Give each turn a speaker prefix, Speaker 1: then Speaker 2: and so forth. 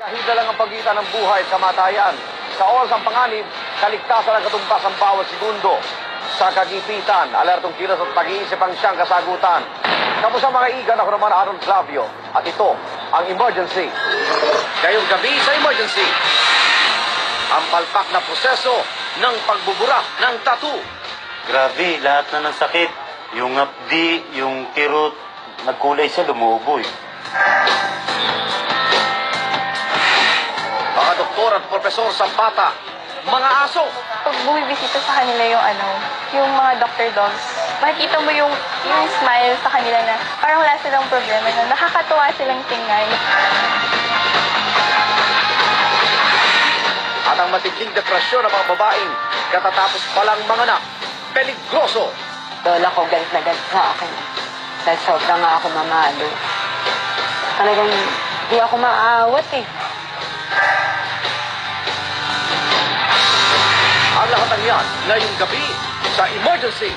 Speaker 1: Kahida lang ang pagitan ng buhay at kamatayan. Sa oras ng panganib, kaligtasan ang katumbas ang bawat segundo. Sa kagipitan, alertong kilos at pag-iisip ang siyang kasagutan. Kamusta mga igan, ako naman Arnold Flavio. At ito, ang emergency. Ngayong gabi sa emergency, ang palpak na proseso ng pagbubura ng tattoo.
Speaker 2: Grabe, lahat na ng sakit. Yung abdi, yung kirot, nagkulay siya, lumuboy.
Speaker 1: Mga doktor at profesor sa bata, mga aso.
Speaker 3: Pag bumibisita sa kanila yung mga doctor dogs, makikita mo yung smile sa kanila na parang wala silang problema, na nakakatuwa silang tingnan.
Speaker 1: At ang matinding depresyon ng mga babaeng katatapos palang manganak, peligroso.
Speaker 4: Lola ko galit na galit sa akin. Dahil sobrang nga ako mamalo. Talagang di ako maawat eh.
Speaker 1: Ang lahat ng yan ngayong gabi sa emergency.